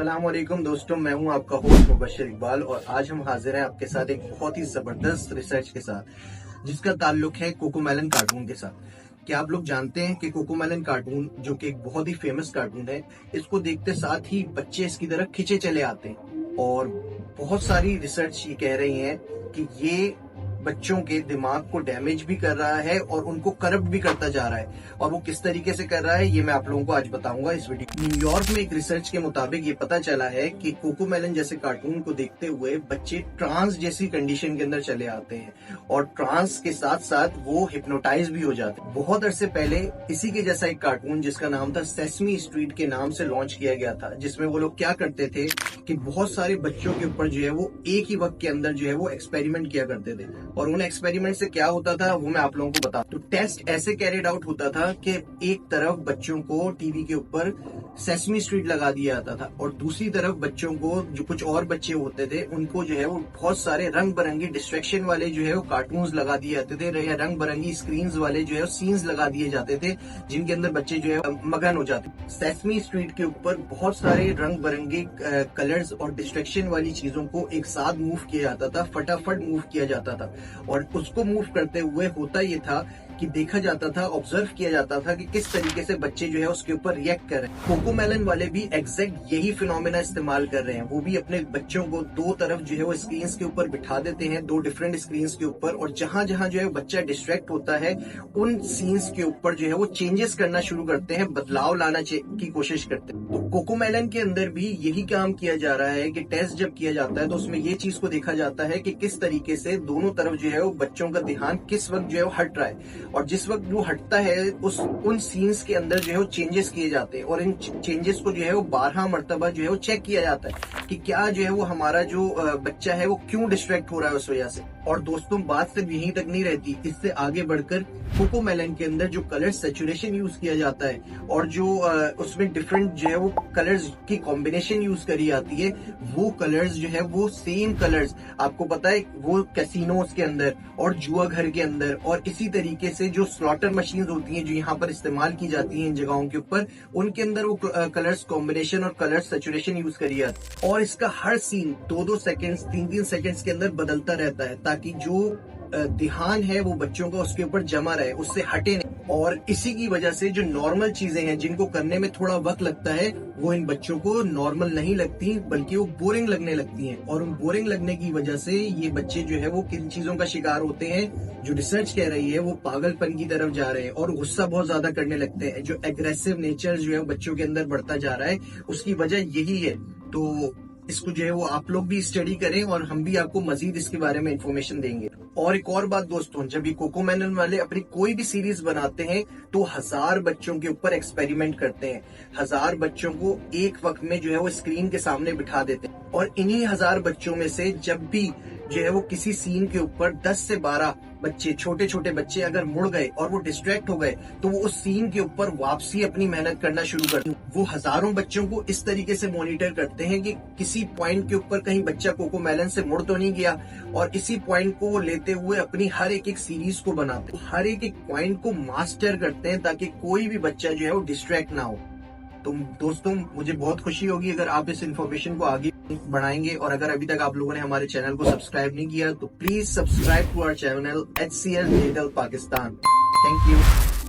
अस्सलाम वालेकुम दोस्तों, मैं हूं आपका होस्ट मुबशर इकबाल और आज हम हाजिर हैं आपके साथ एक बहुत ही जबरदस्त रिसर्च के साथ जिसका ताल्लुक है कोकोमेलन कार्टून के साथ। क्या आप लोग जानते हैं कि कोकोमेलन कार्टून जो कि एक बहुत ही फेमस कार्टून है, इसको देखते साथ ही बच्चे इसकी तरफ खिंचे चले आते हैं और बहुत सारी रिसर्च ये कह रही है कि ये बच्चों के दिमाग को डैमेज भी कर रहा है और उनको करप्ट भी करता जा रहा है। और वो किस तरीके से कर रहा है ये मैं आप लोगों को आज बताऊंगा इस वीडियो। न्यूयॉर्क में एक रिसर्च के मुताबिक ये पता चला है कि कोकोमेलन जैसे कार्टून को देखते हुए बच्चे ट्रांस जैसी कंडीशन के अंदर चले आते हैं और ट्रांस के साथ साथ वो हिप्नोटाइज भी हो जाते हैं। बहुत अरसे पहले इसी के जैसा एक कार्टून जिसका नाम था सेसमी स्ट्रीट के नाम से लॉन्च किया गया था, जिसमें वो लोग क्या करते थे कि बहुत सारे बच्चों के ऊपर जो है वो एक ही वक्त के अंदर जो है वो एक्सपेरिमेंट किया करते थे। और उन एक्सपेरिमेंट से क्या होता था वो मैं आप लोगों को बता। तो टेस्ट ऐसे कैरिड आउट होता था कि एक तरफ बच्चों को टीवी के ऊपर सेसमी स्ट्रीट लगा दिया जाता था और दूसरी तरफ बच्चों को, जो कुछ और बच्चे होते थे, उनको जो है वो बहुत सारे रंग बिरंगी डिस्ट्रैक्शन वाले जो है वो कार्टून्स लगा दिए जाते थे या रंग बिरंगी स्क्रीन्स वाले जो है सीन्स लगा दिए जाते थे जिनके अंदर बच्चे जो है मगन हो जाते। सेसमी स्ट्रीट के ऊपर बहुत सारे रंग बिरंगे कलर्स और डिस्ट्रैक्शन वाली चीजों को एक साथ मूव किया जाता था, फटाफट मूव किया जाता था। और उसको मूव करते हुए होता ये था कि देखा जाता था, ऑब्जर्व किया जाता था कि किस तरीके से बच्चे जो है उसके ऊपर रिएक्ट कर रहे हैं। कोकोमेलन वाले भी एग्जैक्ट यही फिनोमेना इस्तेमाल कर रहे हैं। वो भी अपने बच्चों को दो तरफ जो है वो स्क्रीन के ऊपर बिठा देते हैं, दो डिफरेंट स्क्रीन के ऊपर, और जहां जहां जो है बच्चा डिस्ट्रैक्ट होता है उन सीन्स के ऊपर जो है वो चेंजेस करना शुरू करते हैं, बदलाव लाना की कोशिश करते हैं। तो कोकोमेलन के अंदर भी यही काम किया जा रहा है कि टेस्ट जब किया जाता है तो उसमें ये चीज को देखा जाता है कि किस तरीके से दोनों तरफ जो है वो बच्चों का ध्यान किस वक्त जो है वो हट रहा है, और जिस वक्त वो हटता है उन सीन्स के अंदर जो है वो चेंजेस किए जाते हैं और इन चेंजेस को जो है वो 12 मरतबा जो है वो चेक किया जाता है कि क्या जो है वो हमारा जो बच्चा है वो क्यों डिस्ट्रैक्ट हो रहा है उस वजह से। और दोस्तों, बात सिर्फ यहीं तक नहीं रहती, इससे आगे बढ़कर कोकोमेलन के अंदर जो कलर सैचुरेशन यूज किया जाता है और जो उसमें डिफरेंट जो है वो कलर्स की कॉम्बिनेशन यूज करी जाती है, वो कलर्स जो है वो सेम कलर्स आपको पता है वो कैसीनोज के अंदर और जुआ घर के अंदर और इसी तरीके से जो स्लॉटर मशीन होती हैं जो यहाँ पर इस्तेमाल की जाती हैं इन जगहों के ऊपर, उनके अंदर वो कलर्स कॉम्बिनेशन और कलर सैचुरेशन यूज करी जाती है। और इसका हर सीन 2-2 सेकेंड्स 3-3 सेकेंड्स के अंदर बदलता रहता है ताकि जो ध्यान है वो बच्चों का उसके ऊपर जमा रहे, उससे हटे नहीं। और इसी की वजह से जो नॉर्मल चीजें हैं जिनको करने में थोड़ा वक्त लगता है वो इन बच्चों को नॉर्मल नहीं लगती, बल्कि वो बोरिंग लगने लगती हैं। और उन बोरिंग लगने की वजह से ये बच्चे जो है वो किन चीजों का शिकार होते हैं, जो रिसर्च कह रही है वो पागलपन की तरफ जा रहे हैं और गुस्सा बहुत ज्यादा करने लगते हैं। जो एग्रेसिव नेचर जो है बच्चों के अंदर बढ़ता जा रहा है, उसकी वजह यही है। तो इसको जो है वो आप लोग भी स्टडी करें और हम भी आपको मजीद इसके बारे में इंफॉर्मेशन देंगे। और एक और बात दोस्तों, जब ये कोकोमेलन वाले अपनी कोई भी सीरीज बनाते हैं तो 1000 बच्चों के ऊपर एक्सपेरिमेंट करते हैं। 1000 बच्चों को एक वक्त में जो है वो स्क्रीन के सामने बिठा देते हैं और इन्हीं 1000 बच्चों में से जब भी जो है वो किसी सीन के ऊपर 10 से 12 बच्चे, छोटे छोटे बच्चे अगर मुड़ गए और वो डिस्ट्रैक्ट हो गए तो वो उस सीन के ऊपर वापसी अपनी मेहनत करना शुरू करते हैं। वो हजारों बच्चों को इस तरीके से मॉनिटर करते हैं कि किसी पॉइंट के ऊपर कहीं बच्चा कोकोमेलन से मुड़ तो नहीं गया, और इसी पॉइंट को लेते हुए अपनी हर एक सीरीज को बनाते हैं, हर एक पॉइंट को मास्टर करते हैं ताकि कोई भी बच्चा जो है वो डिस्ट्रैक्ट ना हो। तो दोस्तों, मुझे बहुत खुशी होगी अगर आप इस इन्फॉर्मेशन को आगे बढ़ाएंगे, और अगर अभी तक आप लोगों ने हमारे चैनल को सब्सक्राइब नहीं किया तो please subscribe to our channel HCL digital Pakistan. Thank you.